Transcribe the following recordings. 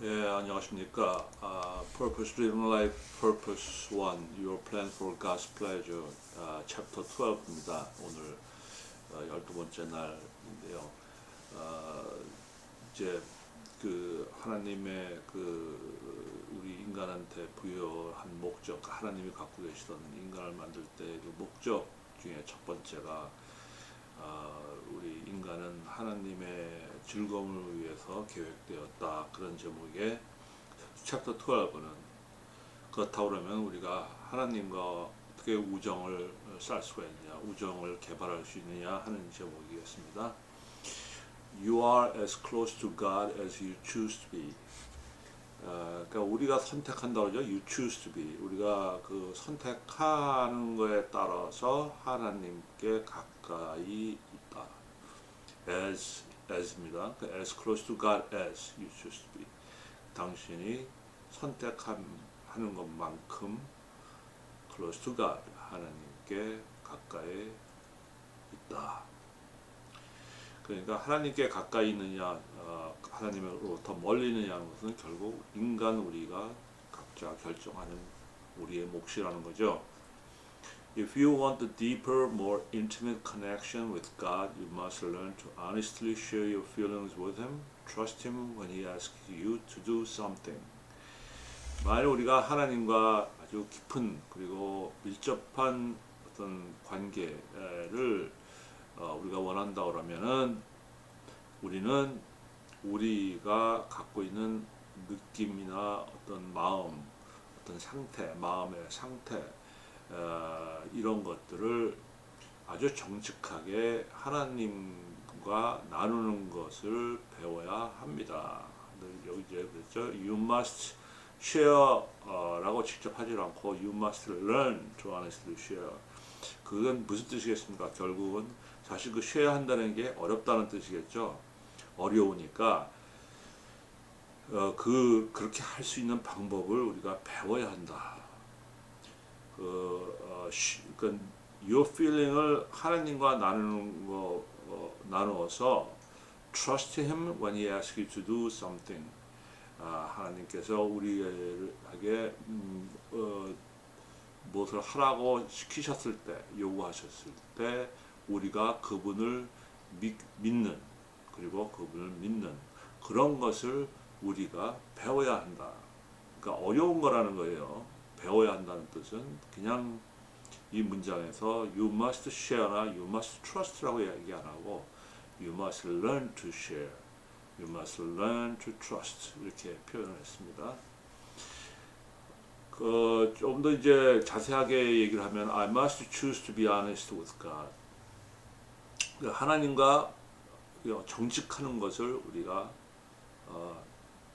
예, 안녕하십니까. Purpose Driven Life, Purpose 1, Your Plan for God's Pleasure, Chapter 12입니다. 오늘 12번째 날인데요. 이제 그 하나님의 우리 인간한테 부여한 목적, 하나님이 갖고 계시던 인간을 만들 때 그 목적 중에 첫 번째가 우리 인간은 하나님의 즐거움을 위해서 계획되었다. 그런 제목의 챕터 12는 그렇다고 그러면 우리가 하나님과 어떻게 우정을 쌓을 수가 있느냐, 우정을 개발할 수 있느냐 하는 제목이겠습니다. You are as close to God as you choose to be. 그러니까 우리가 선택한다고 그러죠. You choose to be. 우리가 그 선택하는 거에 따라서 하나님께 가까이 있다. as입니다. as close to God as you choose to be. 당신이 선택하는 것만큼 close to God, 하나님께 가까이 있다. 그러니까 하나님께 가까이 있느냐, 하나님으로부터 멀리 있느냐는 것은 결국 인간 우리가 각자 결정하는 우리의 몫이라는 거죠. If you want a deeper, more intimate connection with God, you must learn to honestly share your feelings with Him. Trust Him when He asks you to do something. 만약 우리가 하나님과 아주 깊은 그리고 밀접한 어떤 관계를 우리가 원한다 그러면은 우리는 우리가 갖고 있는 느낌이나 어떤 마음, 어떤 상태, 마음의 상태 이런 것들을 아주 정직하게 하나님과 나누는 것을 배워야 합니다. 여기 이제 그랬죠. You must share 라고 직접 하지 않고 You must learn to honestly share. 그건 무슨 뜻이겠습니까? 결국은 사실 그 share 한다는 게 어렵다는 뜻이겠죠. 어려우니까 그렇게 할 수 있는 방법을 우리가 배워야 한다. 그러니까 your feeling을 하나님과 나누는 거 나누어서 trust him when he asks you to do something. 하나님께서 우리에게 무엇을 하라고 시키셨을 때, 요구하셨을 때 우리가 그분을 믿는, 그리고 그분을 믿는 그런 것을 우리가 배워야 한다. 그러니까 어려운 거라는 거예요. 배워야 한다는 뜻은 그냥 이 문장에서 you must share나 you must trust라고 얘기 안 하고 you must learn to share, you must learn to trust 이렇게 표현을 했습니다. 좀 더 이제 자세하게 얘기를 하면 I must choose to be honest with God. 하나님과 정직하는 것을 우리가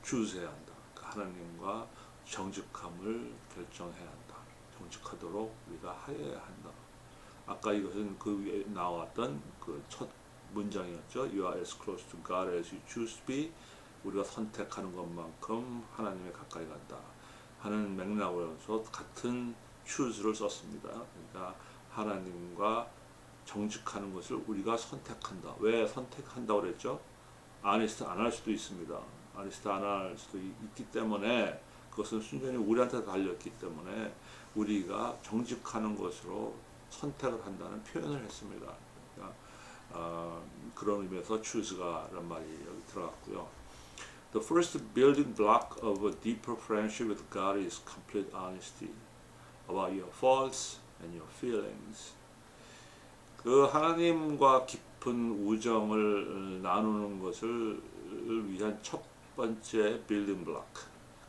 choose 해야 한다. 하나님과 정직함을 결정해야 한다. 정직하도록 우리가 하여야 한다. 아까 이것은 그 위에 나왔던 그 첫 문장이었죠. You are as close to God as you choose to be. 우리가 선택하는 것만큼 하나님에 가까이 간다. 하는 맥락으로서 같은 choose를 썼습니다. 그러니까 하나님과 정직하는 것을 우리가 선택한다. 왜 선택한다고 그랬죠? honest 안 할 수도 있습니다. honest 안 할 수도 있기 때문에 그것은 순전히 우리한테 달렸기 때문에 우리가 정직하는 것으로 선택을 한다는 표현을 했습니다. 그러니까 그런 의미에서 choose가라는 말이 여기 들어갔고요. The first building block of a deeper friendship with God is complete honesty about your faults and your feelings. 그 하나님과 깊은 우정을 나누는 것을 위한 첫 번째 빌딩 블록,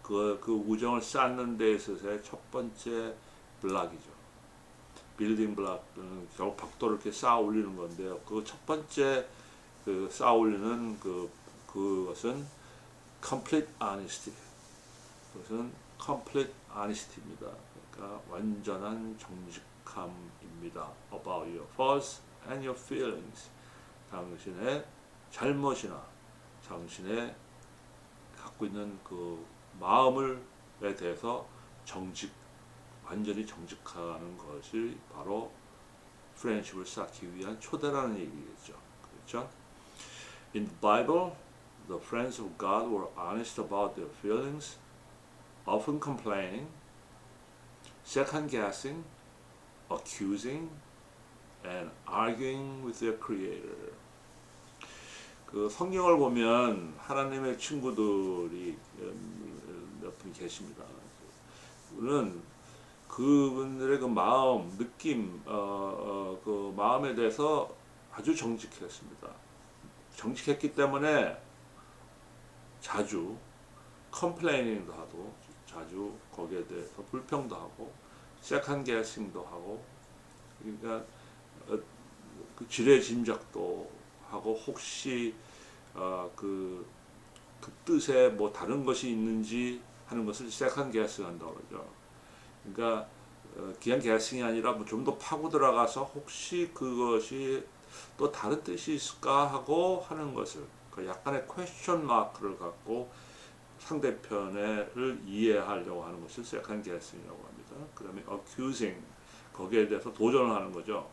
그 우정을 쌓는 데 있어서의 첫 번째 블록이죠. 빌딩 블록은 결국 벽돌을 이렇게 쌓아 올리는 건데요. 그 첫 번째 그 쌓아 올리는 그것은 complete honesty. 그것은 complete honesty입니다. 그러니까 완전한 정직함입니다. About your faults and your feelings. 당신의 잘못이나 당신의 갖고 있는 그 마음에 대해서 완전히 정직하는 것이 바로 프렌십을 쌓기 위한 초대라는 얘기겠죠. 그렇죠? In the Bible, the friends of God were honest about their feelings, often complaining, second guessing, accusing, and arguing with their Creator. 그 성경을 보면 하나님의 친구들이 몇 분 계십니다. 우리는 그분들의 그 마음, 느낌, 그 마음에 대해서 아주 정직했습니다. 정직했기 때문에 자주 컴플레이닝도 하고, 자주 거기에 대해서 불평도 하고, 세컨 게싱도 하고, 그러니까 그 지레 짐작도 하고, 혹시 그 뜻에 뭐 다른 것이 있는지 하는 것을 세컨 게싱 한다고 그러죠. 그러니까 그냥 게싱이 아니라 뭐 좀 더 파고 들어가서 혹시 그것이 또 다른 뜻이 있을까 하고 하는 것을, 그 약간의 퀘스천 마크를 갖고 상대편을 이해하려고 하는 것을 세컨 게싱이라고 합니다. 그 다음에 accusing, 거기에 대해서 도전을 하는 거죠.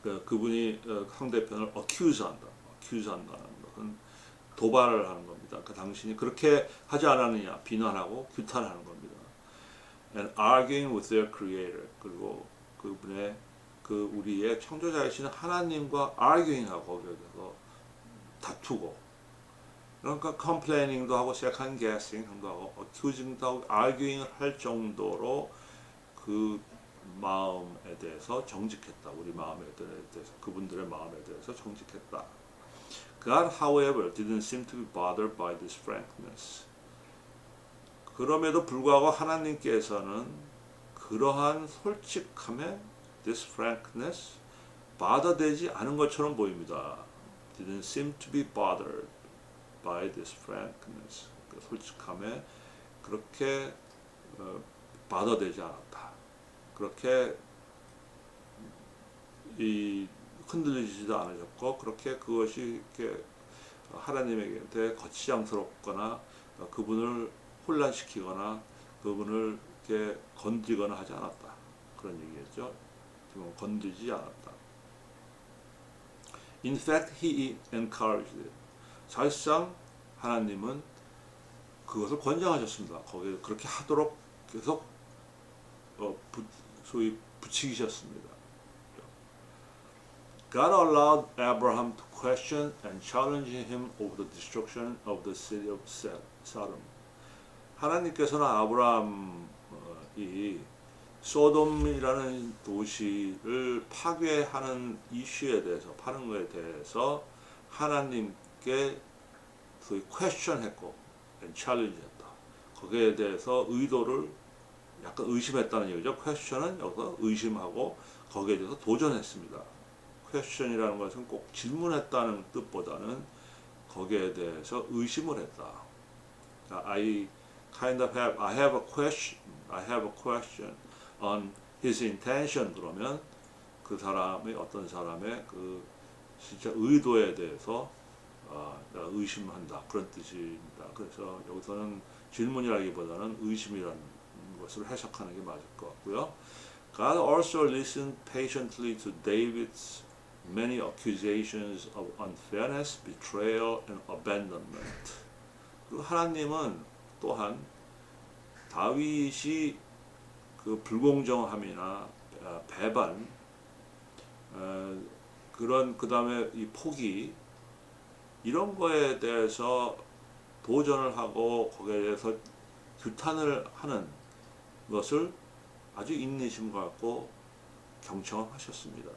그분이 상대편을 accuse 한다는 것은 도발을 하는 겁니다. 그 당신이 그렇게 하지 않았느냐, 비난하고 규탄하는 겁니다. And arguing with their creator, 그리고 그분의 그 우리의 창조자이신 하나님과 arguing하고 거기에 대해서 다투고, 그러니까 complaining도 하고 second guessing도 하고 accusing도 하고 arguing을 할 정도로 그 마음에 대해서 정직했다. 우리 마음에 대해서, 그분들의 마음에 대해서 정직했다. God, however, didn't seem to be bothered by this frankness. 그럼에도 불구하고 하나님께서는 그러한 솔직함에 this frankness 바다되지 않은 것처럼 보입니다. Didn't seem to be bothered by this frankness. 그 솔직함에 그렇게 바다되지 않았다. 그렇게 흔들리지도 않으셨고, 그렇게 그것이 이렇게 하나님에게 거치장스럽거나 그분을 혼란시키거나 그분을 이렇게 건드리거나 하지 않았다. 그런 얘기겠죠. 지금 건드리지 않았다. In fact, he encouraged it. 사실상 하나님은 그것을 권장하셨습니다. 거기에 그렇게 하도록 계속 소위 부추기셨습니다. God allowed Abraham to question and challenge him over the destruction of the city of Sodom. 하나님께서는 아브라함이 소돔이라는 도시를 파괴하는 이슈에 대해서, 파는 것에 대해서 하나님께 소위 question했고 and challenge했다. 거기에 대해서 의도를 약간 의심했다는 얘기죠. question은 여기서 의심하고 거기에 대해서 도전했습니다. question이라는 것은 꼭 질문했다는 뜻보다는 거기에 대해서 의심을 했다. I have a question on his intention. 그러면 그 사람의, 어떤 사람의 그 진짜 의도에 대해서 내가 의심한다, 그런 뜻입니다. 그래서 여기서는 질문이라기보다는 의심이라는 것을 해석하는 게 맞을 것 같고요. God also listened patiently to David's many accusations of unfairness, betrayal, and abandonment. 그리고 하나님은 또한 다윗이 그 불공정함이나 배반, 그런 그 다음에 이 포기, 이런 거에 대해서 도전을 하고 거기에 대해서 규탄을 하는 것을 아주 인내심 갖고 경청하셨습니다.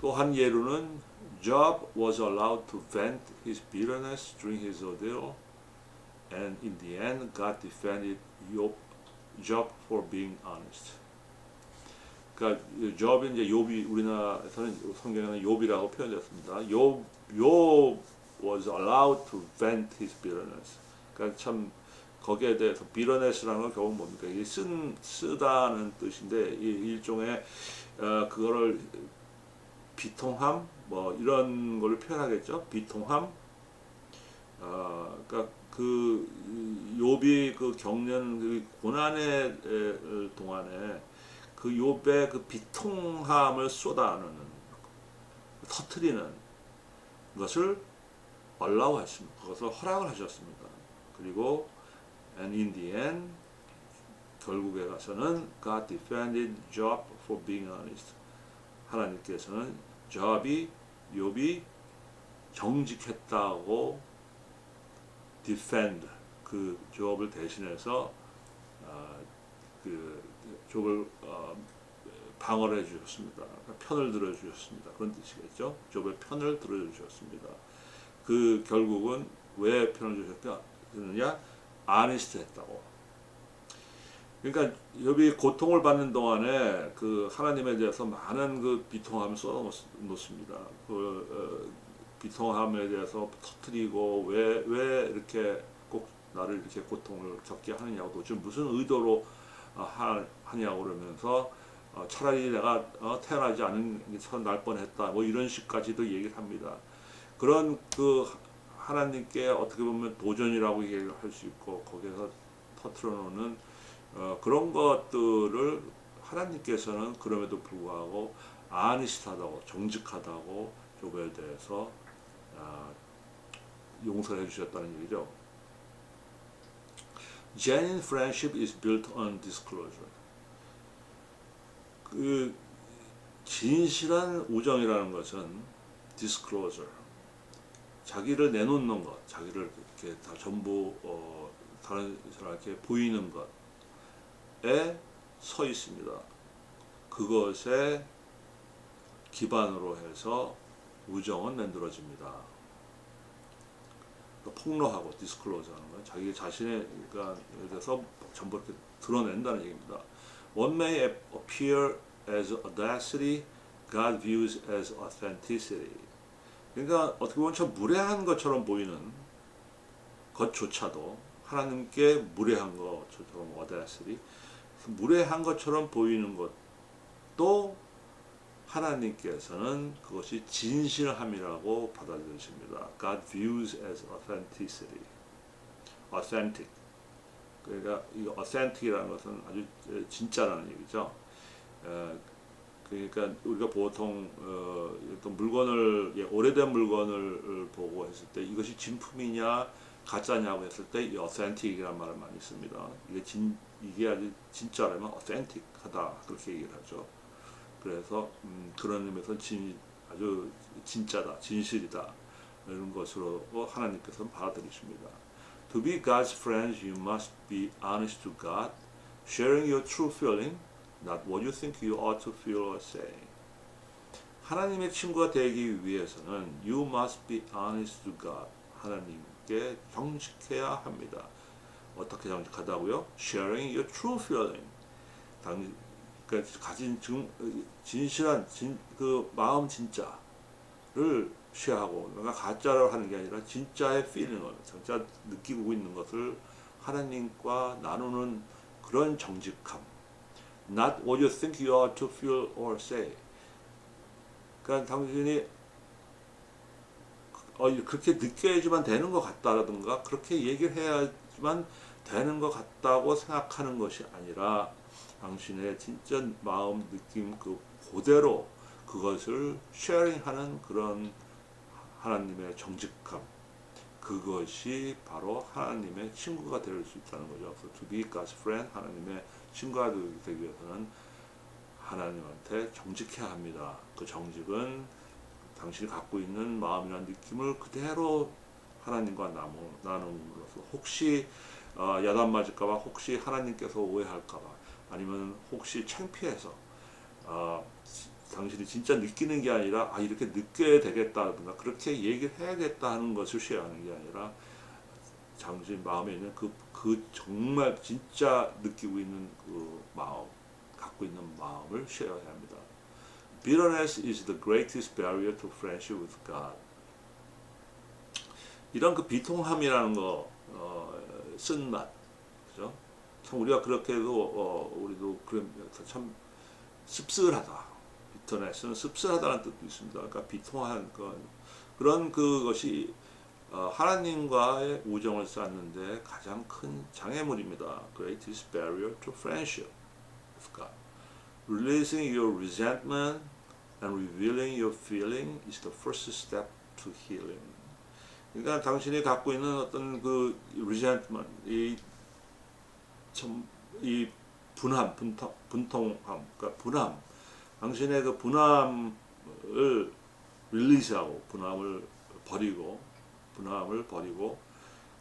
또 한 예로는 Job was allowed to vent his bitterness during his ordeal, and in the end, God defended Job for being honest. 그러니까 Job이 이제 욥이, 우리나라에서는 성경에는 욥이라고 표현됐습니다. Job was allowed to vent his bitterness. 그러니까 참 거기에 대해서 bitterness라는 건 결국 뭡니까? 이게 쓰다는 뜻인데, 이 일종의 그거를 비통함, 뭐 이런 걸 표현하겠죠. 비통함. 그러니까 그 욥이 그 겪는 그 고난의 동안에 그 욥의 그 비통함을 쏟아내는, 터트리는 것을 allow 했습니다. 그것을 허락을 하셨습니다. 그리고 and in the end 결국에 가서는 God defended Job for being honest. 하나님께서는 욥이 정직했다고 defend 그 욥을 대신해서 그 욥을 방어를 해주셨습니다. 편을 들어주셨습니다. 그런 뜻이겠죠. 욥의 편을 들어주셨습니다. 그 결국은 왜 편을 주셨느냐? 아니스트했다고. 그러니까 욥이 고통을 받는 동안에 그 하나님에 대해서 많은 그 비통함을 쏟아놓습니다. 그 비통함에 대해서 터뜨리고 왜 이렇게 꼭 나를 이렇게 고통을 겪게 하느냐고 지금 무슨 의도로 하냐고 그러면서 차라리 내가 태어나지 않은 게 날 뻔했다 뭐 이런 식까지도 얘기를 합니다. 그런 그 하나님께 어떻게 보면 도전이라고 얘기를 할 수 있고 거기에서 터트려 놓는 그런 것들을 하나님께서는 그럼에도 불구하고 아니스트하다고 정직하다고 욥에 대해서 용서해 주셨다는 얘기죠. Genuine friendship is built on disclosure. 그 진실한 우정이라는 것은 disclosure. 자기를 내놓는 것, 자기를 이렇게 다 전부 다른 사람에게 보이는 것에 서 있습니다. 그것에 기반으로 해서 우정은 만들어집니다. 그러니까 폭로하고 디스클로즈하는 건 자기 자신에 대해서 전부 이렇게 드러낸다는 얘기입니다. What may appear as audacity, God views as authenticity. 그러니까 어떻게 보면 참 무례한 것처럼 보이는 것조차도 하나님께 무례한 것처럼 audacity, 무례한 것처럼 보이는 것도 하나님께서는 그것이 진실함이라고 받아들이십니다. God views as authenticity. authentic. 그러니까 이 authentic이라는 것은 아주 진짜라는 얘기죠. 그러니까 우리가 보통 어떤 물건을 오래된 물건을 보고 했을 때 이것이 진품이냐 가짜냐고 했을 때 이 authentic이라는 말을 많이 씁니다. 이게 아주 진짜라면 authentic하다 그렇게 얘기를 하죠. 그래서 그런 의미에서 아주 진짜다, 진실이다 이런 것으로 하나님께서 받아들이십니다. To be God's friends, you must be honest to God, sharing your true feeling, not what you think you ought to feel or say. 하나님의 친구가 되기 위해서는 you must be honest to God. 하나님께 정직해야 합니다. 어떻게 정직하다고요? Sharing your true feeling. 그러니까 가진 진실한 그 마음 진짜를 쉐어하고 그러니까 가짜로 하는 게 아니라 진짜의 feeling을 진짜 느끼고 있는 것을 하나님과 나누는 그런 정직함. Not what you think you ought to feel or say. 그러니까 당신이 그렇게 느껴야지만 되는 것 같다라든가 그렇게 얘기를 해야지만 되는 것 같다고 생각하는 것이 아니라 당신의 진짜 마음 느낌 그대로 그것을 쉐어링하는 그런 하나님의 정직함 그것이 바로 하나님의 친구가 될 수 있다는 거죠. 그래서 to be God's friend 하나님의 친구가 되기 위해서는 하나님한테 정직해야 합니다. 그 정직은 당신이 갖고 있는 마음이나 느낌을 그대로 하나님과 나눔으로써 혹시 야단 맞을까봐 혹시 하나님께서 오해할까봐 아니면 혹시 창피해서 당신이 진짜 느끼는 게 아니라 이렇게 느껴야 되겠다든가 그렇게 얘기를 해야겠다 하는 것을 쉐어하는 게 아니라 당신 마음에 있는 그 정말 진짜 느끼고 있는 그 마음 갖고 있는 마음을 쉐어해야 합니다. Bitterness is the greatest barrier to friendship with God. 이런 그 비통함이라는 거 쓴맛 그죠? 참 우리가 그렇게도 우리도 참 씁쓸하다. 비터넷은 씁쓸하다는 뜻도 있습니다. 그러니까 비통한 그런 그것이 하나님과의 우정을 쌓는데 가장 큰 장애물입니다. Greatest barrier to friendship with God. Releasing your resentment, And revealing your feeling is the first step to healing. 그러니까 당신이 갖고 있는 어떤 그 resentment, 이 분함, 분통함, 그러니까 분함, 당신의 그 분함을 릴리즈하고 분함을 버리고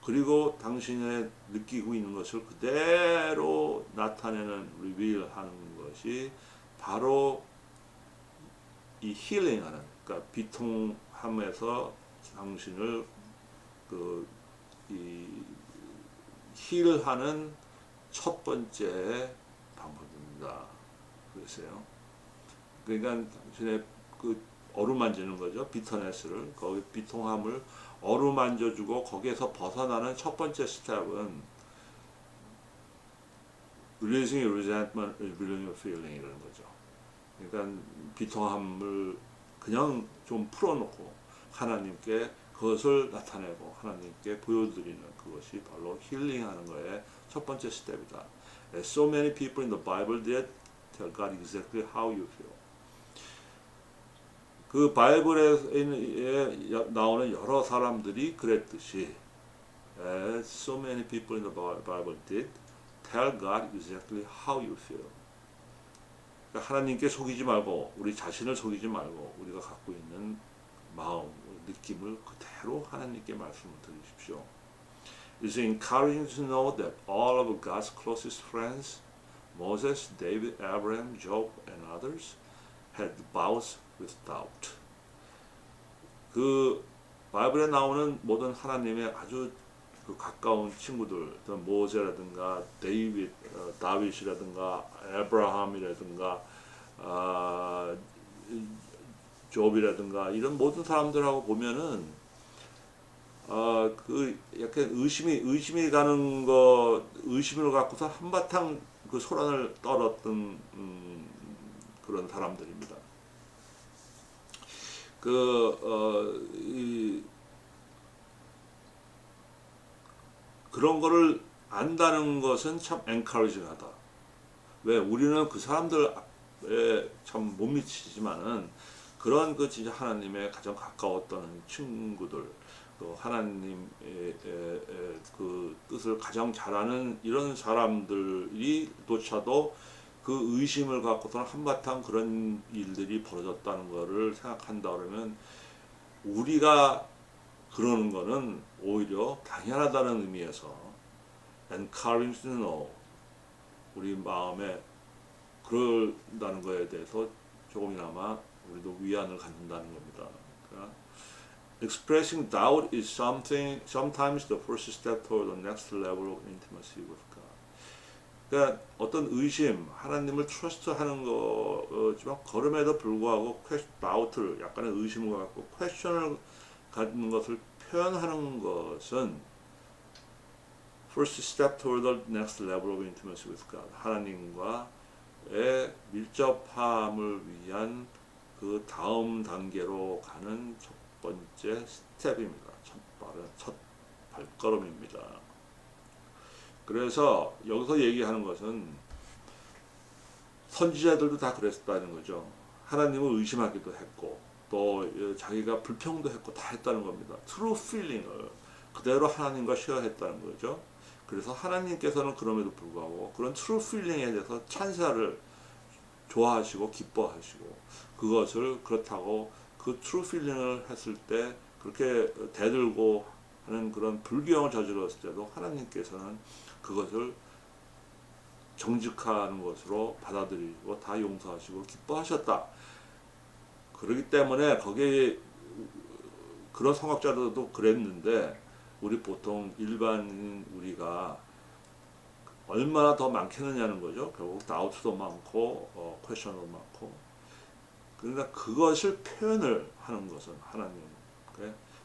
그리고 당신의 느끼고 있는 것을 그대로 나타내는 리빌하는 것이 바로 이 힐링하는, 그러니까 비통함에서 당신을 이 힐하는 첫 번째 방법입니다. 그랬어요. 그러니까 당신의 그 어루만지는 거죠. 비터네스를, 거기 비통함을 어루만져주고 거기에서 벗어나는 첫 번째 스텝은 releasing your resentment, revealing your feeling 이라는 거죠. 그러니까 비통함을 그냥 좀 풀어놓고 하나님께 그것을 나타내고 하나님께 보여드리는 그것이 바로 힐링하는 거의 첫 번째 스텝이다. So many people in the Bible did tell God exactly how you feel. 그 바이블에 나오는 여러 사람들이 그랬듯이 so many people in the Bible did tell God exactly how you feel. 그러니까 하나님께 속이지 말고 우리 자신을 속이지 말고 우리가 갖고 있는 마음, 느낌을 그대로 하나님께 말씀을 드리십시오. It's encouraging to know that all of God's closest friends, Moses, David, Abraham, Job, and others, had bouts with doubt. 그 바이블에 나오는 모든 하나님의 아주 그 가까운 친구들, 모세라든가 다윗이라든가 에브라함이라든가 욥이라든가 이런 모든 사람들하고 보면은 그 약간 의심이 가는 거 의심을 갖고서 한바탕 그 소란을 떨었던 그런 사람들입니다. 그런 거를 안다는 것은 참 엔커리징하다. 왜 우리는 그 사람들에 참 못 미치지만은 그런 그 진짜 하나님의 가장 가까웠던 친구들, 또 하나님의 그 뜻을 가장 잘하는 이런 사람들이 조차도 그 의심을 갖고서는 한바탕 그런 일들이 벌어졌다는 것을 생각한다 그러면 우리가 그러는 거는 오히려 당연하다는 의미에서 encouraging to know, 우리 마음에 그런다는 거에 대해서 조금이나마 우리도 위안을 갖는다는 겁니다. 그러니까 expressing doubt is sometimes the first step toward the next level of intimacy with God. 그러니까 어떤 의심, 하나님을 트러스트하는 거지만 그럼에도 불구하고 doubt를 약간의 의심을 갖고 퀘스천을 갖는 것을 표현하는 것은 first step toward the next level of intimacy with God. 하나님과의 밀접함을 위한 그 다음 단계로 가는 첫 번째 스텝입니다. 첫 발걸음입니다. 그래서 여기서 얘기하는 것은 선지자들도 다 그랬다는 거죠. 하나님을 의심하기도 했고 또 자기가 불평도 했고 다 했다는 겁니다. true feeling을 그대로 하나님과 쉐어했다는 거죠. 그래서 하나님께서는 그럼에도 불구하고 그런 true feeling에 대해서 찬사를 좋아하시고 기뻐하시고 그것을 그렇다고 그 true feeling을 했을 때 그렇게 대들고 하는 그런 불교형을 저질렀을 때도 하나님께서는 그것을 정직한 것으로 받아들이고 다 용서하시고 기뻐하셨다. 그렇기 때문에 거기에 그런 성학자들도 그랬는데 우리 보통 일반인 우리가 얼마나 더 많겠느냐는 거죠. 결국 다우트도 많고 퀘션도 많고. 그러니까 그것을 표현을 하는 것은 하나님.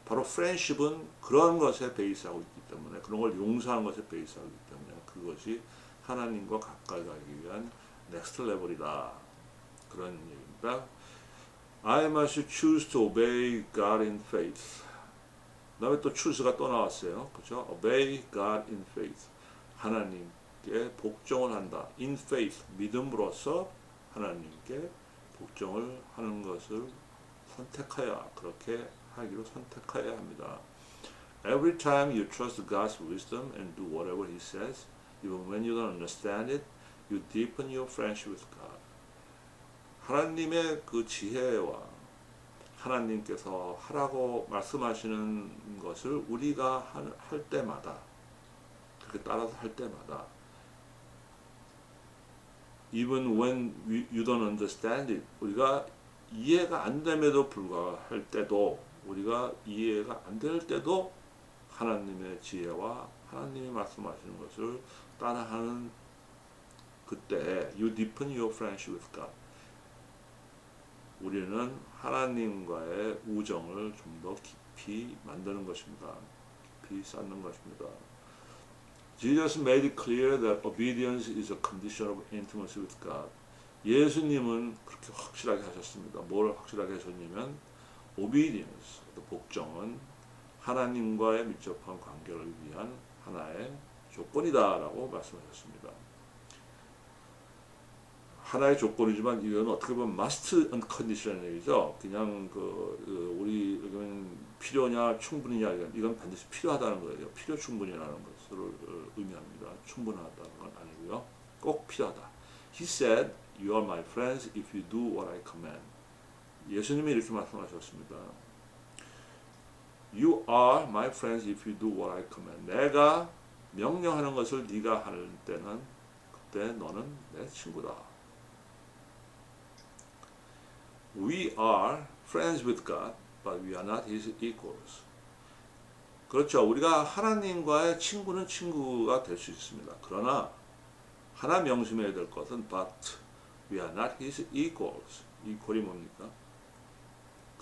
바로 프렌십은 그런 것에 베이스하고 있기 때문에 그런 걸 용서하는 것에 베이스하고 있기 때문에 그것이 하나님과 가까이 가기 위한 넥스트 레벨이다. 그런 얘기입니다. I must choose to obey God in faith. 그다음에 또 choose가 또 나왔어요. 그렇죠? Obey God in faith. 하나님께 복종을 한다. In faith, 믿음으로써 하나님께 복종을 하는 것을 선택하여 그렇게 하기로 선택하여야 합니다. Every time you trust God's wisdom and do whatever He says, even when you don't understand it, you deepen your friendship with God. 하나님의 그 지혜와 하나님께서 하라고 말씀하시는 것을 우리가 할 때마다, 그렇게 따라서 할 때마다, even when you don't understand it, 우리가 이해가 안 됨에도 불구할 때도, 우리가 이해가 안 될 때도 하나님의 지혜와 하나님이 말씀하시는 것을 따라하는 그때 you deepen your friendship with God. 우리는 하나님과의 우정을 좀 더 깊이 만드는 것입니다. 깊이 쌓는 것입니다. Jesus made it clear that obedience is a condition of intimacy with God. 예수님은 그렇게 확실하게 하셨습니다. 뭘 확실하게 하셨냐면 obedience, 복종은 하나님과의 밀접한 관계를 위한 하나의 조건이다라고 말씀하셨습니다. 하나의 조건이지만 이건 어떻게 보면 must and condition이죠. 그냥 우리 필요냐 충분히냐 이건 반드시 필요하다는 거예요. 필요 충분이라는 것을 의미합니다. 충분하다는 건 아니고요. 꼭 필요하다. He said, "You are my friends if you do what I command." 예수님이 이렇게 말씀하셨습니다. You are my friends if you do what I command. 내가 명령하는 것을 네가 할 때는 그때 너는 내 친구다. We are friends with God, but we are not His equals. 그렇죠. 우리가 하나님과의 친구는 친구가 될 수 있습니다. 그러나 하나 명심해야 될 것은 but we are not His equals. equal이 뭡니까?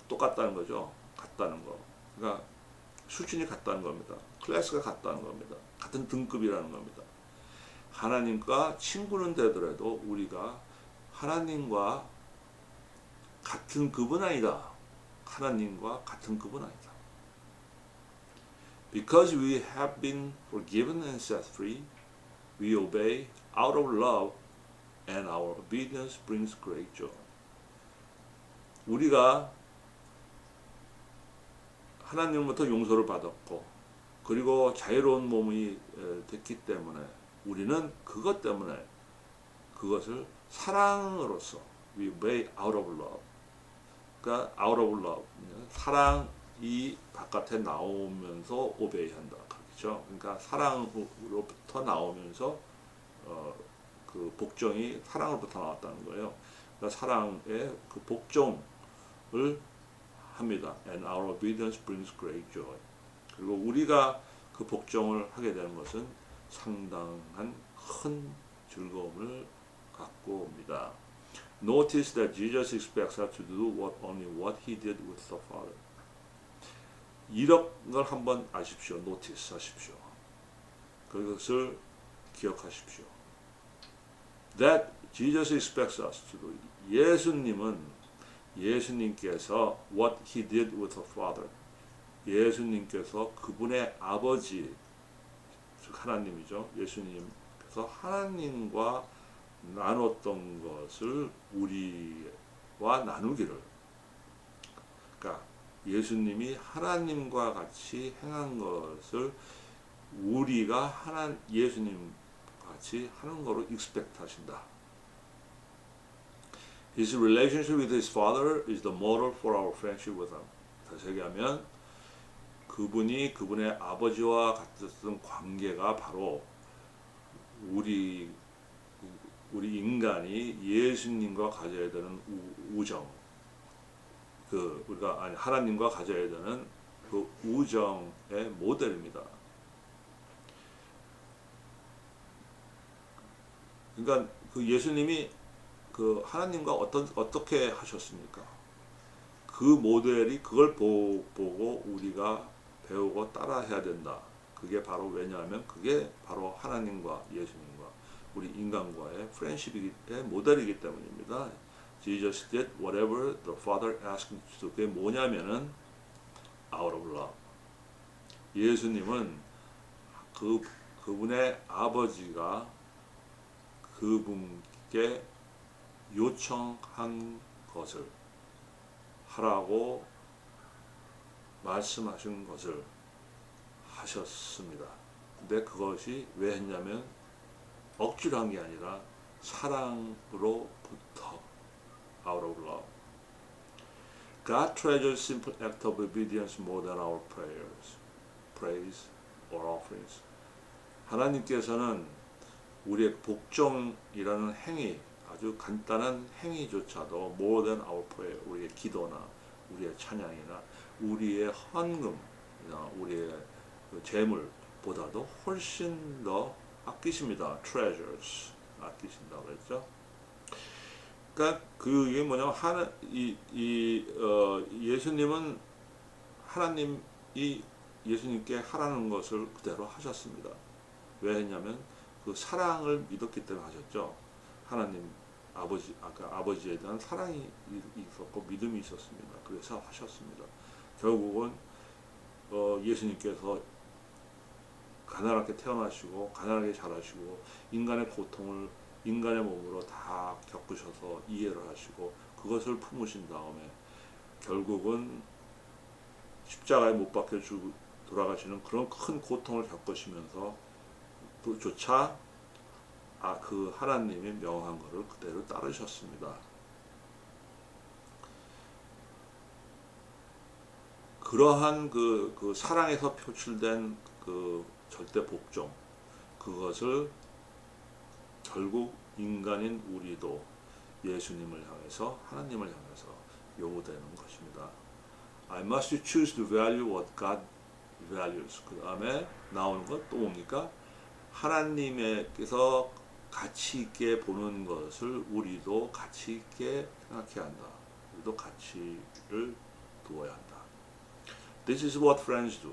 똑같다는 거죠. 같다는 거. 그러니까 수준이 같다는 겁니다. 클래스가 같다는 겁니다. 같은 등급이라는 겁니다. 하나님과 친구는 되더라도 우리가 하나님과 같은 급은 아니다. 하나님과 같은 급은 아니다. Because we have been forgiven and set free, we obey out of love, and our obedience brings great joy. 우리가 하나님으로부터 용서를 받았고 그리고 자유로운 몸이 됐기 때문에 우리는 그것 때문에 그것을 사랑으로서 we obey out of love. 그러니까 out of love 사랑이 바깥에 나오면서 오베이한다. 그렇죠? 그러니까 사랑으로부터 나오면서 그 복종이 사랑으로부터 나왔다는 거예요. 그러니까 사랑의 그 복종을 합니다. And our obedience brings great joy. 그리고 우리가 그 복종을 하게 되는 것은 상당한 큰 즐거움을 갖고 옵니다. Notice that Jesus expects us to do only what He did with the Father. 이런 걸 한번 아십시오. Notice 하십시오. 그것을 기억하십시오. That Jesus expects us to do. 예수님께서 what He did with the Father. 예수님께서 그분의 아버지, 즉 하나님이죠. 예수님께서 하나님과 나눴던 것을 우리와 나누기를. 그러니까 예수님이 하나님과 같이 행한 것을 우리가 예수님 같이 하는 거로 expect 하신다. His relationship with His Father is the model for our friendship with Him. 다시 얘기하면 그분이 그분의 아버지와 같은 관계가 바로 우리 인간이 예수님과 가져야 되는 우정, 우리가 하나님과 가져야 되는 그 우정의 모델입니다. 그러니까 그 예수님이 그 하나님과 어떻게 하셨습니까? 그 모델이 그걸 보고 우리가 배우고 따라해야 된다. 그게 바로 왜냐하면 그게 바로 하나님과 예수님과 우리 인간과의 프렌십의 모델이기 때문입니다. Jesus did whatever the Father asked him to do. 그게 뭐냐면은 out of love. 예수님은 그분의 아버지가 그분께 요청한 것을 하라고 말씀하신 것을 하셨습니다. 근데 그것이 왜 했냐면 억지로 한 게 아니라 사랑으로부터 out of love. God treasures simple act of obedience more than our prayers, praise or offerings. 하나님께서는 우리의 복종이라는 행위, 아주 간단한 행위조차도 more than our prayer, 우리의 기도나 우리의 찬양이나 우리의 헌금이나 우리의 그 재물보다도 훨씬 더 아끼십니다. treasures, 아끼신다고 했죠. 그러니까 그게 뭐냐면 예수님은 하나님이 예수님께 하라는 것을 그대로 하셨습니다. 왜 했냐면 그 사랑을 믿었기 때문에 하셨죠. 하나님 아버지에 대한 사랑이 있었고 믿음이 있었습니다. 그래서 하셨습니다. 결국은 예수님께서 가난하게 태어나시고 가난하게 자라시고 인간의 고통을 인간의 몸으로 다 겪으셔서 이해를 하시고 그것을 품으신 다음에 결국은 십자가에 못 박혀 돌아가시는 그런 큰 고통을 겪으시면서 조차 그 하나님이 명한 것을 그대로 따르셨습니다. 그러한 그 사랑에서 표출된 그 절대 복종, 그것을 결국 인간인 우리도 예수님을 향해서 하나님을 향해서 요구되는 것입니다. I must choose to value what God values. 그 다음에 나오는 것 또 뭡니까? 하나님께서 가치 있게 보는 것을 우리도 가치 있게 생각해야 한다. 우리도 가치를 두어야 한다. This is what friends do.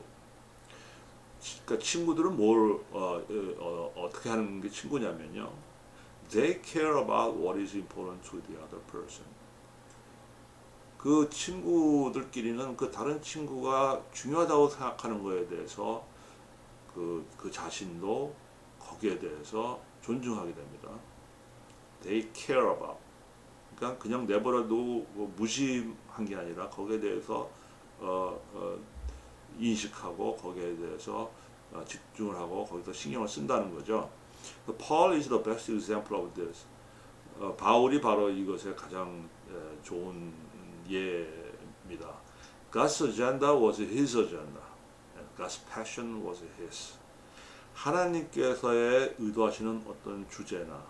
그러니까 친구들은 어떻게 하는 게 친구냐면요. They care about what is important to the other person. 그 친구들끼리는 그 다른 친구가 중요하다고 생각하는 것에 대해서 그 자신도 거기에 대해서 존중하게 됩니다. They care about. 그러니까 그냥 내버려도 뭐 무시한 게 아니라 거기에 대해서 인식하고 거기에 대해서 집중을 하고 거기서 신경을 쓴다는 거죠. Paul is the best example of this. 바울이 바로 이것의 가장 좋은 예입니다. God's agenda was his agenda. And God's passion was his. 하나님께서의 의도하시는 어떤 주제나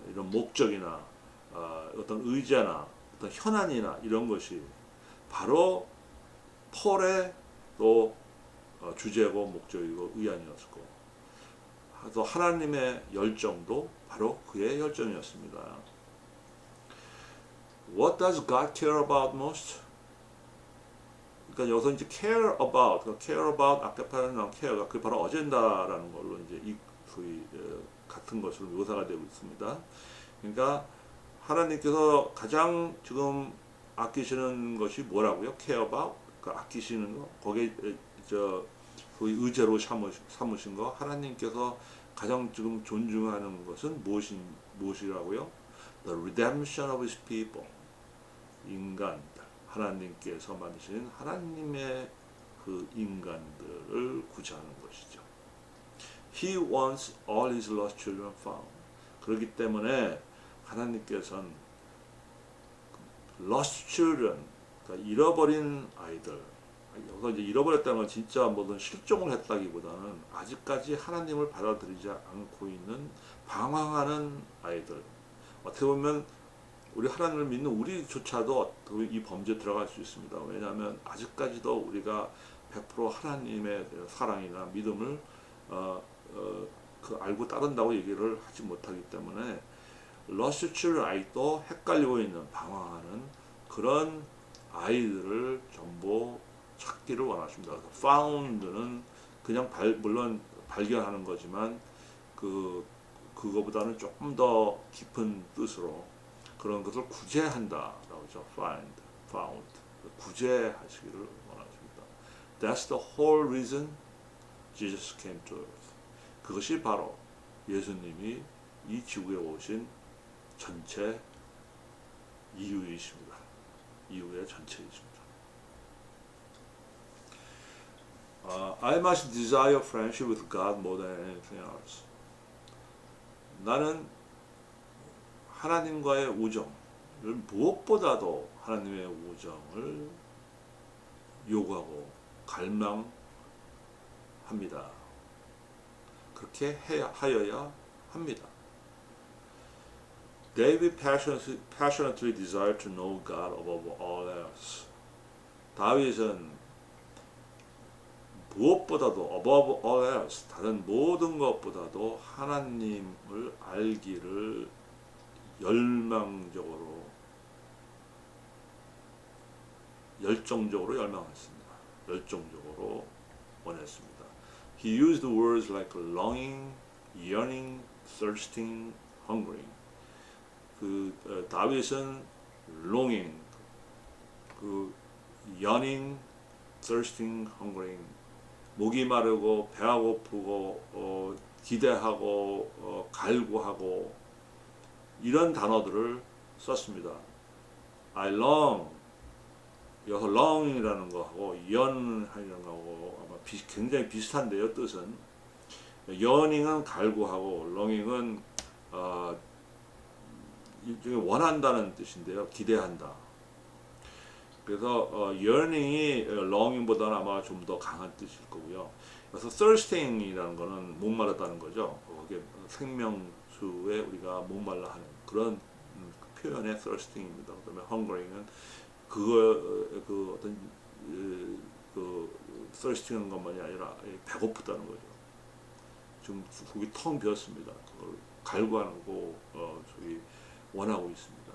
이런 목적이나 어떤 의제나 어떤 현안이나 이런 것이 바로 폴의 또 주제고 목적이고 의안이었고 또 하나님의 열정도 바로 그의 열정이었습니다. What does God care about most? 그러니까 여기서 이제 care about 앞에 파는 care가 그 바로 어젠다라는 걸로 이제 소위 같은 것으로 묘사가 되고 있습니다. 그러니까 하나님께서 가장 지금 아끼시는 것이 뭐라고요? care about 그 아끼시는 거 거기에 소위 의제로 삼으신 거 하나님께서 가장 지금 존중하는 것은 무엇이라고요? The redemption of His people. 인간들. 하나님께서 만드신 하나님의 그 인간들을 구제하는 것이죠. He wants all His lost children found. 그렇기 때문에 하나님께서는 lost children, 그러니까 잃어버린 아이들, 여기서 이제 잃어버렸다는 건 진짜 무슨 실종을 했다기보다는 아직까지 하나님을 받아들이지 않고 있는 방황하는 아이들. 어떻게 보면 우리 하나님을 믿는 우리조차도 이 범죄에 들어갈 수 있습니다. 왜냐하면 아직까지도 우리가 100% 하나님의 사랑이나 믿음을 알고 따른다고 얘기를 하지 못하기 때문에 lost children 아이도 헷갈리고 있는 방황하는 그런 아이들을 전부 찾기를 원하십니다. found는 그냥 물론 발견하는 거지만 그거보다는 조금 더 깊은 뜻으로 그런 것을 구제한다라고 하죠. found 구제하시기를 원하십니다. That's the whole reason Jesus came to earth. 그것이 바로 예수님이 이 지구에 오신 전체 이유이십니다. 이후의 전체이십니다. I must desire friendship with God more than anything else. 나는 하나님과의 우정을 무엇보다도 하나님의 우정을 요구하고 갈망합니다. 그렇게 하여야 합니다. David passionately desired to know God above all else. 다윗은 무엇보다도 above all else, 다른 모든 것보다도 하나님을 알기를 열정적으로 열망했습니다. 열정적으로 원했습니다. He used words like longing, yearning, thirsting, hungering. 다윗은 longing, yearning, thirsting, hungering, 목이 마르고 배가 고프고 기대하고 갈구하고 이런 단어들을 썼습니다. I long, 여기서 long이라는 거하고 yearning이라는 거하고 아마 굉장히 비슷한데요. 뜻은 yearning은 갈구하고 longing은 일종의 원한다는 뜻인데요. 기대한다. 그래서 yearning이 longing보다는 아마 좀 더 강한 뜻일 거고요. 그래서 thirsting이라는 거는 목마르다는 거죠. 그게 생명수에 우리가 목말라 하는 그런 표현의 thirsting입니다. 그다음에 hungering은 어떤 thirsting한 것만이 아니라 배고프다는 거죠. 지금 속이 텅 비었습니다. 그걸 갈구하고 저기 원하고 있습니다.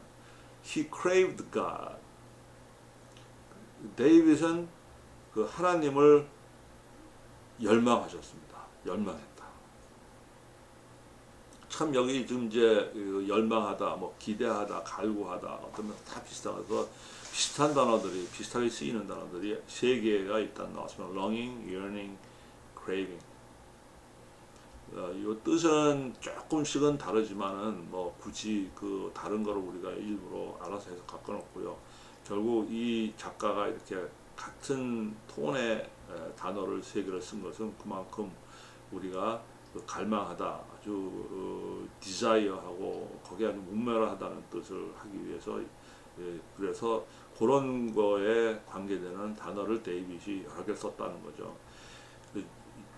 He craved God. 데이빗은 그 하나님을 열망하셨습니다. 열망했다. 참 여기 지금 이제 열망하다, 뭐 기대하다, 갈구하다 어떤 다 비슷하서 비슷한 단어들이 비슷하게 쓰이는 단어들이 세 개가 일단 나왔습니다. longing, yearning, craving. 이 뜻은 조금씩은 다르지만은 뭐 굳이 그 다른 거를 우리가 일부러 알아서 해서 바꿔놓고요. 결국 이 작가가 이렇게 같은 톤의 단어를 세 개를 쓴 것은 그만큼 우리가 갈망하다, 아주 디자이어하고 거기에 아주 목매라하다는 뜻을 하기 위해서 그래서 그런 거에 관계되는 단어를 데이빗이 여러 개 썼다는 거죠.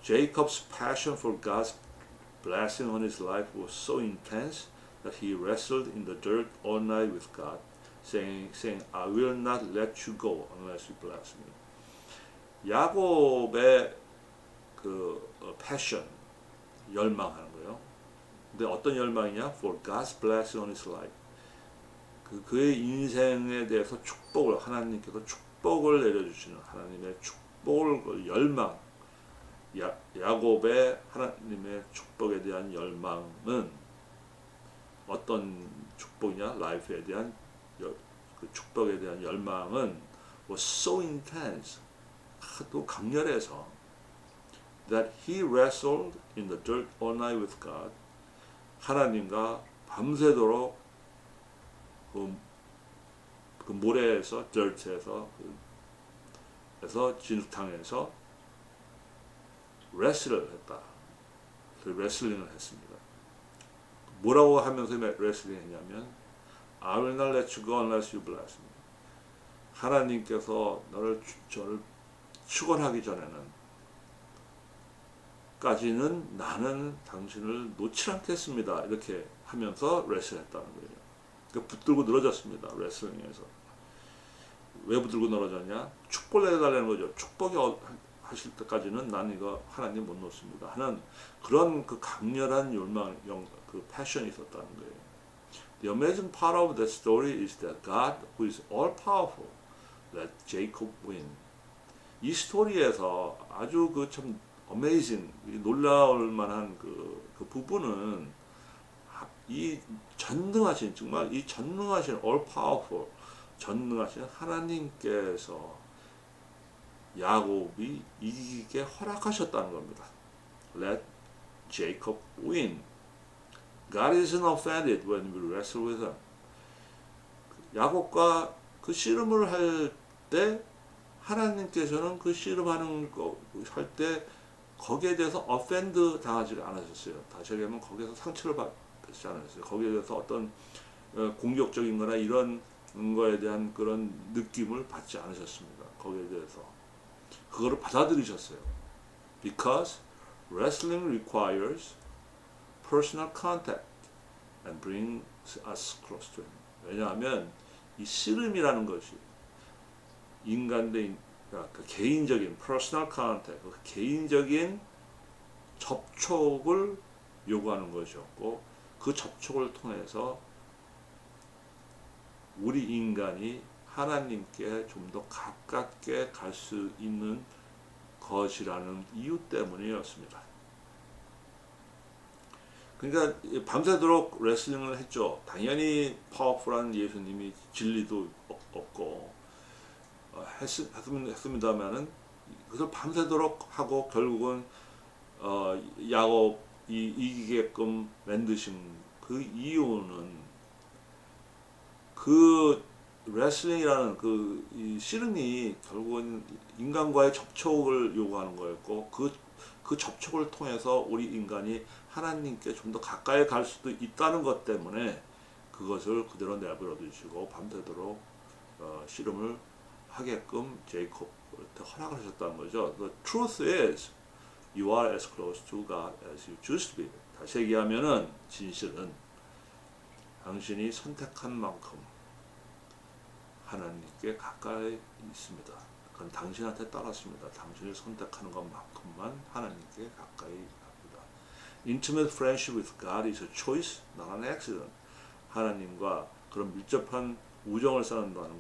Jacob's passion for God's blessing on his life was so intense that he wrestled in the dirt all night with God, saying, I will not let you go unless you bless me. 야곱의 그 passion, 열망하는 거예요. 근데 어떤 열망이냐? For God's blessing on his life. 그의 인생에 대해서 축복을 하나님께서 축복을 내려주시는 하나님의 축복을 열망. 야곱의 하나님의 축복에 대한 열망은 어떤 축복이냐? 라이프에 대한 그 축복에 대한 열망은 was so intense, 또 강렬해서 that he wrestled in the dirt all night with God. 하나님과 밤새도록 그 모래에서, dirt에서, 진흙탕에서 레슬을 했다. 레슬링을 했습니다. 뭐라고 하면서 레슬링 했냐면 I will not let you go unless you bless me. 하나님께서 저를 축원하기 전에는 까지는 나는 당신을 놓지 않겠습니다. 이렇게 하면서 레슬했다는 거예요. 그러니까 붙들고 늘어졌습니다. 레슬링에서. 왜 붙들고 늘어졌냐? 축복을 해달라는 거죠. 축복이 하실 때까지는 난 이거 하나님 못 놓습니다 하는 그런 그 강렬한 열망, 그 패션이 있었다는 거예요. The amazing part of that story is that God, who is all powerful, let Jacob win. 이 스토리에서 아주 그 참 amazing, 놀라울 만한 그 부분은 이 전능하신, 정말 이 전능하신 all powerful, 전능하신 하나님께서 야곱이 이기게 허락하셨다는 겁니다. Let Jacob win. God isn't offended when we wrestle with him. 야곱과 그 씨름을 할 때 하나님께서는 그 씨름하는 거 할 때 거기에 대해서 offend 당하지 않으셨어요. 다시 얘기하면 거기에서 상처를 받지 않으셨어요. 거기에 대해서 어떤 공격적인 거나 이런 거에 대한 그런 느낌을 받지 않으셨습니다. 거기에 대해서 그거를 받아들이셨어요. Because wrestling requires personal contact and brings us close to him. 왜냐하면 이 씨름이라는 것이 인간의 그 개인적인 personal contact, 그 개인적인 접촉을 요구하는 것이었고 그 접촉을 통해서 우리 인간이 하나님께 좀 더 가깝게 갈 수 있는 것이라는 이유 때문이었습니다. 그러니까 밤새도록 레슬링을 했죠. 당연히 파워풀한 예수님이 진리도 없고 했습니다만은 그것을 밤새도록 하고 결국은 야곱이 이기게끔 만드신 그 이유는 그 레슬링이라는 이 씨름이 결국은 인간과의 접촉을 요구하는 거였고 그 접촉을 통해서 우리 인간이 하나님께 좀 더 가까이 갈 수도 있다는 것 때문에 그것을 그대로 내버려 두시고 밤새도록 씨름을 하게끔 제이콥한테 허락을 하셨다는 거죠. The truth is you are as close to God as you choose to be. 다시 얘기하면은 진실은 당신이 선택한 만큼 하나님께 가까이 있습니다. 그건 당신한테 따랐습니다. 당신이 선택하는 것만큼만 하나님께 가까이 갑니다. Intimate friendship with God is a choice, not an accident. 하나님과 그런 밀접한 우정을 쌓는다는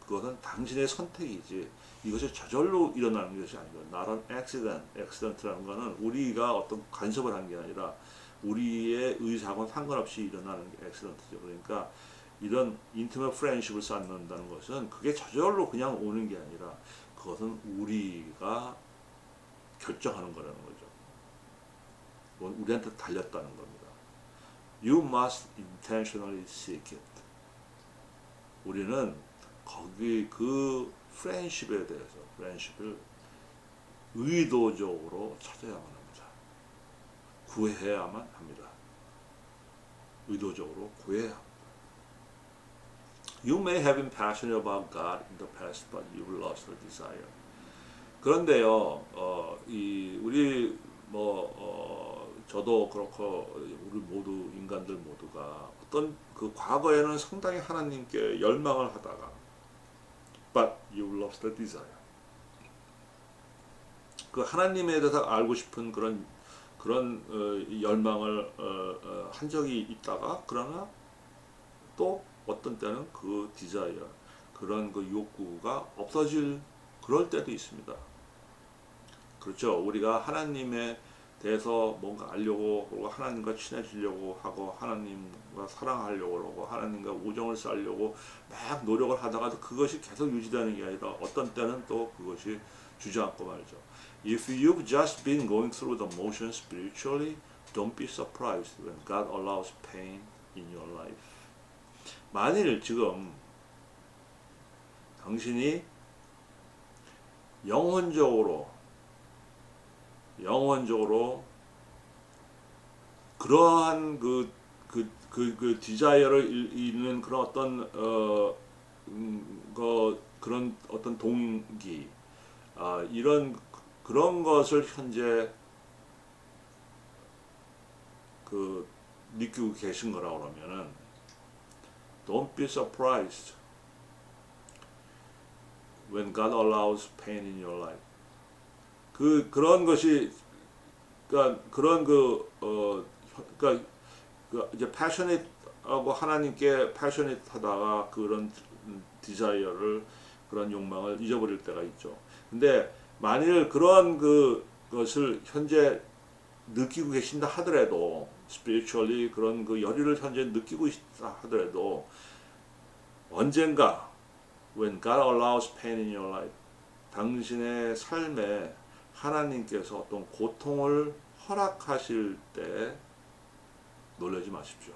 그것은 당신의 선택이지 이것이 저절로 일어나는 것이 아니고 not an accident. accident라는 것은 우리가 어떤 간섭을 한 게 아니라 우리의 의사하고는 상관없이 일어나는 게 accident죠. 그러니까 이런 인티메이트 프렌십을 쌓는다는 것은 그게 저절로 그냥 오는 게 아니라 그것은 우리가 결정하는 거라는 거죠. 우리한테 달렸다는 겁니다. You must intentionally seek it. 우리는 거기 그 프렌십에 대해서 프렌십을 의도적으로 찾아야만 합니다. 구해야만 합니다. 의도적으로 구해야 합니다. You may have been passionate about God in the past, but you've lost the desire. 그런데요, 저도 그렇고 우리 모두 인간들 모두가 어떤 그 과거에는 상당히 하나님께 열망을 하다가, but you lost the desire. 그 하나님에 대해서 알고 싶은 그런 열망을 한 적이 있다가 그러나 또 어떤 때는 그 디자이어 그런 그 욕구가 없어질 그럴 때도 있습니다. 그렇죠. 우리가 하나님에 대해서 뭔가 알려고 그리고 하나님과 친해지려고 하고 하나님과 사랑하려고 하고 하나님과 우정을 쌓으려고 막 노력을 하다가도 그것이 계속 유지되는 게 아니라 어떤 때는 또 그것이 주저앉고 말죠. If you've just been going through the motions spiritually, don't be surprised when God allows pain in your life. 만일 지금 당신이 영혼적으로 그러한 그 디자이어를 잃는 그런 어떤 그런 어떤 동기 그런 것을 현재 느끼고 계신 거라 그러면은 don't be surprised when God allows pain in your life. 그런 것이 이제 passionate하고 하나님께 passionate 하다가 그런 디자이어를 그런 욕망을 잊어버릴 때가 있죠. 근데 만일 그런 것을 현재 느끼고 계신다 하더라도 spiritually 그런 열의를 현재 느끼고 있다 하더라도 언젠가 when God allows pain in your life 당신의 삶에 하나님께서 어떤 고통을 허락하실 때 놀라지 마십시오.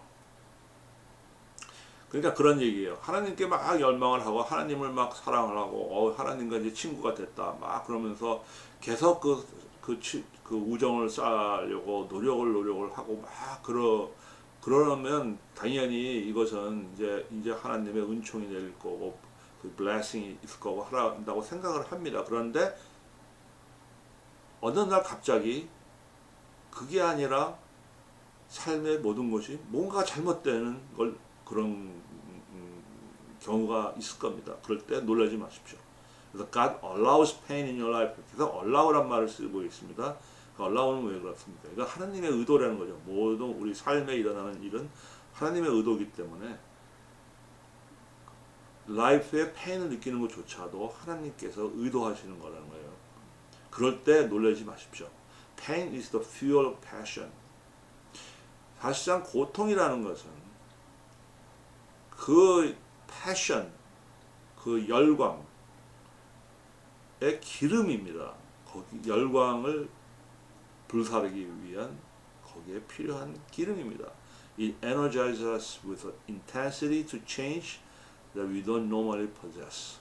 그러니까 그런 얘기예요. 하나님께 막 열망을 하고 하나님을 막 사랑을 하고 하나님과 이제 친구가 됐다 막 그러면서 계속 그 우정을 쌓으려고 노력을 하고 막 그러면 당연히 이것은 이제 하나님의 은총이 내릴 거고 그 블레싱이 있을 거고 한다고 생각을 합니다. 그런데 어느 날 갑자기 그게 아니라 삶의 모든 것이 뭔가 잘못되는 걸 그런 경우가 있을 겁니다. 그럴 때 놀라지 마십시오. 그래서 God allows pain in your life. 그래서 allow란 말을 쓰고 있습니다. allow는 왜 그렇습니까? 이건 하나님의 의도라는 거죠. 모든 우리 삶에 일어나는 일은 하나님의 의도이기 때문에 라이프의 페인을 느끼는 것조차도 하나님께서 의도하시는 거라는 거예요. 그럴 때 놀라지 마십시오. Pain is the fuel of passion. 사실상 고통이라는 것은 그 패션, 그 열광의 기름입니다. 거기 열광을 불사르기 위한 거기에 필요한 기름입니다. It energizes us with an intensity to change that we don't normally possess.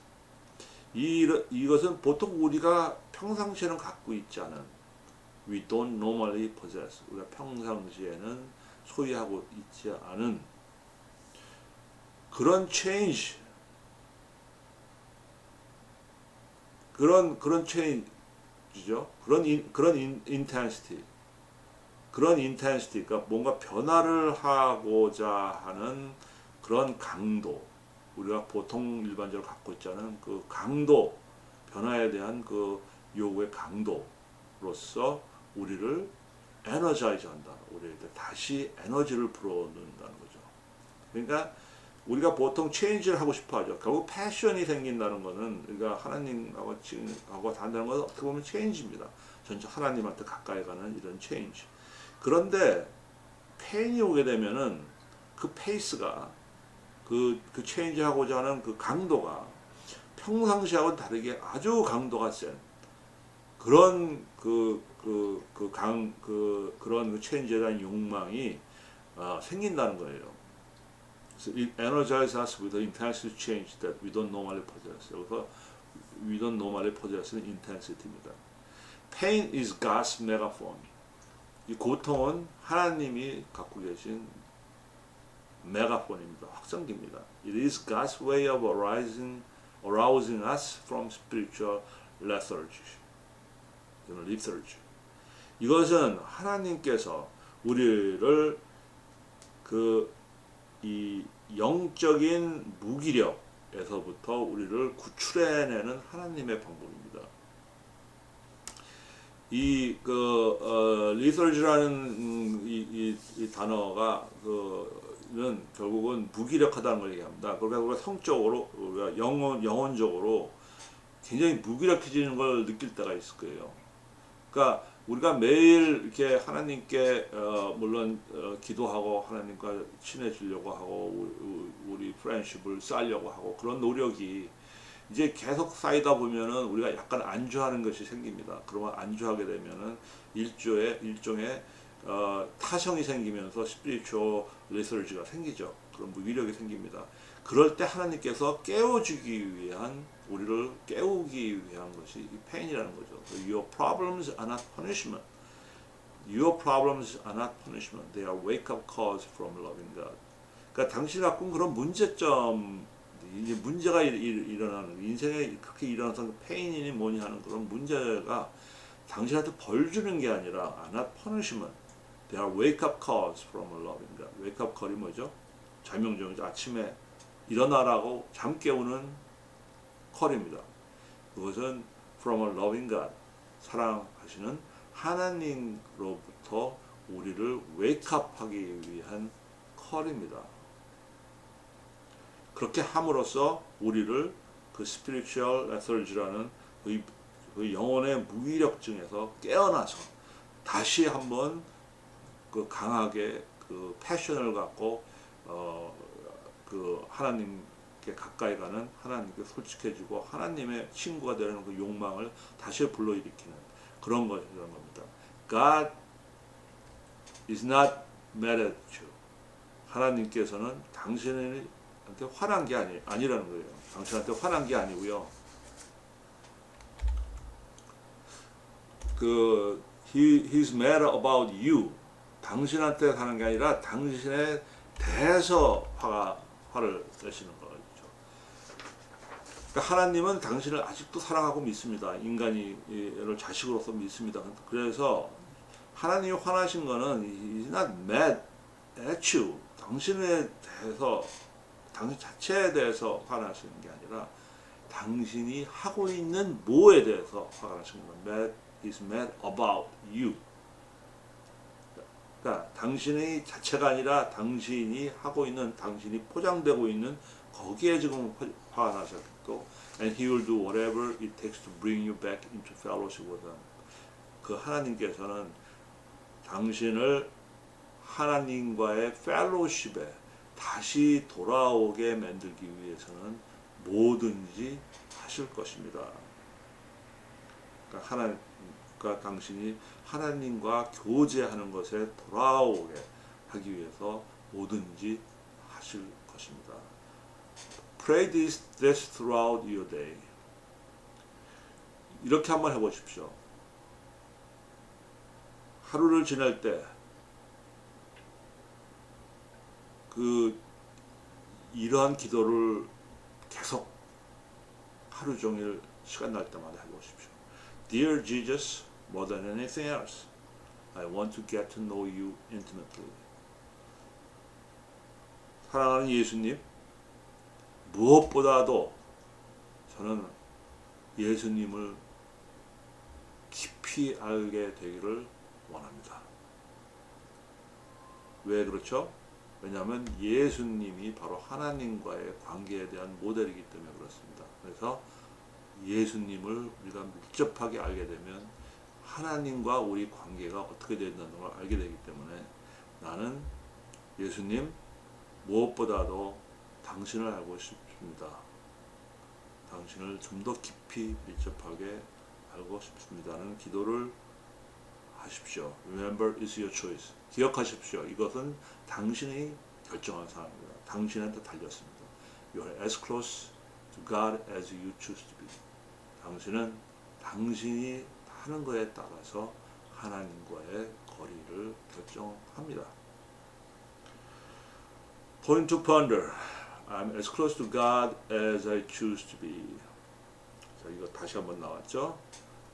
이것은 보통 우리가 평상시에는 갖고 있지 않은 we don't normally possess. 우리가 평상시에는 소유하고 있지 않은 그런 change, 그런 change죠. 그런 intensity, 그러니까 뭔가 변화를 하고자 하는 그런 강도, 우리가 보통 일반적으로 갖고 있지 않은 그 강도, 변화에 대한 그 요구의 강도로서 우리를 에너자이즈 한다. 우리에게 다시 에너지를 불어넣는다는 거죠. 그러니까 우리가 보통 체인지를 하고 싶어 하죠. 결국 패션이 생긴다는 거는 우리가 하나님하고 한다는 것은 어떻게 보면 체인지입니다. 전체 하나님한테 가까이 가는 이런 체인지. 그런데 페인이 오게 되면은 그 페이스가 그 체인지 하고자 하는 그 강도가 평상시하고는 다르게 아주 강도가 센 그런 그런 체인지에 대한 욕망이 생긴다는 거예요. It energizes us with the intensity change that we don't normally possess. 여기서 we don't normally possess는 intensity입니다. Pain is God's megaphone. 이 고통은 하나님이 갖고 계신 메가폰입니다. 확성기입니다. It is God's way of arousing us from spiritual lethargy. 이것은 하나님께서 우리를 이 영적인 무기력에서부터 우리를 구출해내는 하나님의 방법입니다. 리서치라는 이 단어가 는 결국은 무기력하다는 걸 얘기합니다. 그러니까 우리가 성적으로, 우리가 영혼적으로 굉장히 무기력해지는 걸 느낄 때가 있을 거예요. 그러니까 우리가 매일 이렇게 하나님께 물론 기도하고 하나님과 친해지려고 하고 우리 프렌십을 쌓으려고 하고 그런 노력이 이제 계속 쌓이다 보면은 우리가 약간 안주하는 것이 생깁니다. 그러면 안주하게 되면은 일종의 타성이 생기면서 스피리추얼 리서치가 생기죠. 그런 무기력이 생깁니다. 그럴 때 하나님께서 깨워주기 위한 우리를 깨우기 위한 것이 이 페인이라는 거죠. Your problems are not punishment. Your problems are not punishment. They are wake-up calls from loving God. 그러니까 당신이 갖고 있는 그런 문제점, 이제 문제가 일어나는 인생에 그렇게 일어나서 페인이니 뭐니 하는 그런 문제가 당신한테 벌 주는 게 아니라 not punishment. They are wake-up calls from loving God. wake-up call이 뭐죠? 자명종이죠. 아침에 일어나라고 잠 깨우는 콜입니다. 그것은 from a loving God, 사랑하시는 하나님으로부터 우리를 웨이크업하기 위한 콜입니다. 그렇게 함으로써 우리를 그 spiritual lethargy라는 그 영혼의 무기력증에서 깨어나서 다시 한번 그 강하게 그 패션을 갖고 그 하나님께 가까이 가는, 하나님께 솔직해지고 하나님의 친구가 되는 그 욕망을 다시 불러일으키는 그런 것이라는 겁니다. God is not mad at you. 하나님께서는 당신을 화난 게 아니라는 거예요. 당신한테 화난 게 아니고요. He's mad about you. 당신한테 하는 게 아니라 당신에 대해서 화를 내시는 거죠. 그러니까 하나님은 당신을 아직도 사랑하고 믿습니다. 인간이를 자식으로서 믿습니다. 그래서 하나님이 화나신 거는 He's not mad at you. 당신에 대해서, 당신 자체에 대해서 화나시는 게 아니라 당신이 하고 있는 뭐에 대해서 화가 나시는 거예요. He's mad about you. 그러니까 당신의 자체가 아니라 당신이 하고 있는, 당신이 포장되고 있는 거기에 지금 화가 나셨고, and he will do whatever it takes to bring you back into fellowship with him. 그 하나님께서는 당신을 하나님과의 펠로십에 다시 돌아오게 만들기 위해서는 뭐든지 하실 것입니다. 그러니까 당신이 하나님과 교제하는 것에 돌아오게 하기 위해서 뭐든지 하실 것입니다. Pray this throughout your day. 이렇게 한번 해보십시오. 하루를 지낼 때 이러한 기도를 계속 하루 종일 시간 날 때마다 해보십시오. Dear Jesus, more than anything else, I want to get to know you intimately. 사랑하는 예수님, 무엇보다도 저는 예수님을 깊이 알게 되기를 원합니다. 왜 그렇죠? 왜냐하면 예수님이 바로 하나님과의 관계에 대한 모델이기 때문에 그렇습니다. 그래서 예수님을 우리가 밀접하게 알게 되면 하나님과 우리 관계가 어떻게 된다는 걸 알게 되기 때문에 나는 예수님 무엇보다도 당신을 알고 싶습니다. 당신을 좀 더 깊이 밀접하게 알고 싶습니다는 기도를 하십시오. Remember, it's your choice. 기억하십시오. 이것은 당신이 결정한 사항입니다. 당신한테 달렸습니다. You are as close to God as you choose to be. 당신은 당신이 하는 것에 따라서 하나님과의 거리를 결정합니다. Point to ponder. I'm as close to God as I choose to be. 자, 이거 다시 한번 나왔죠?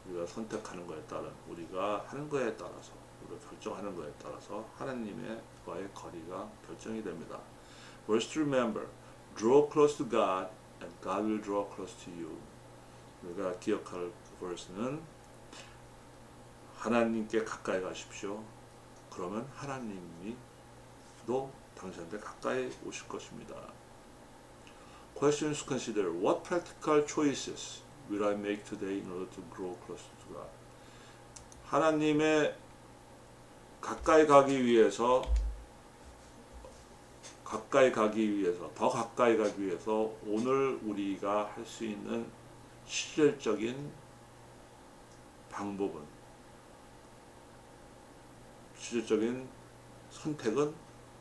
우리가 선택하는 것에 따른, 우리가 하는 것에 따라서, 우리가 결정하는 것에 따라서 하나님과의 거리가 결정이 됩니다. Verse to remember. Draw close to God and God will draw close to you. 우리가 기억할 verse는 하나님께 가까이 가십시오. 그러면 하나님이 또 당신한테 가까이 오실 것입니다. Questions to consider. What practical choices will I make today in order to grow closer to God? 하나님의 가까이 가기 위해서, 더 가까이 가기 위해서 오늘 우리가 할 수 있는 실질적인 방법은, 실질적인 선택은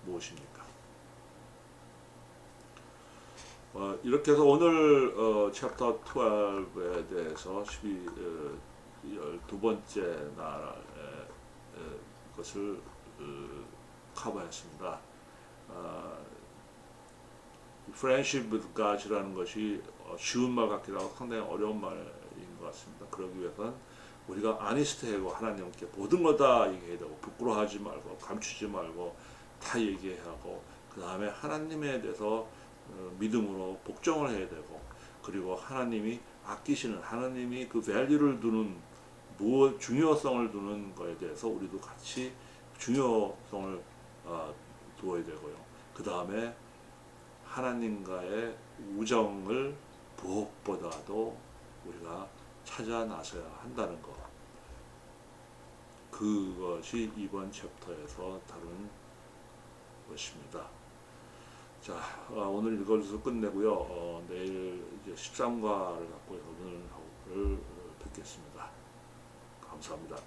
무엇입니까? 이렇게 해서 오늘 챕터 12에 대해서 12번째 날의 것을 커버했습니다. Friendship with God이라는 것이 쉬운 말 같기도 하고 상당히 어려운 말인 것 같습니다. 그러기 위해서는 우리가 아니스트하고 하나님께 모든 거 다 얘기해야 되고, 부끄러워하지 말고, 감추지 말고 다 얘기해야 하고, 그 다음에 하나님에 대해서 믿음으로 복종을 해야 되고, 그리고 하나님이 아끼시는, 하나님이 그 밸류를 두는, 중요성을 두는 것에 대해서 우리도 같이 중요성을 두어야 되고요. 그 다음에 하나님과의 우정을 무엇보다도 우리가 찾아 나서야 한다는 것, 그것이 이번 챕터에서 다룬 것입니다. 자, 오늘 이것을 끝내고요. 내일 이제 13과를 갖고 오늘 뵙겠습니다. 감사합니다.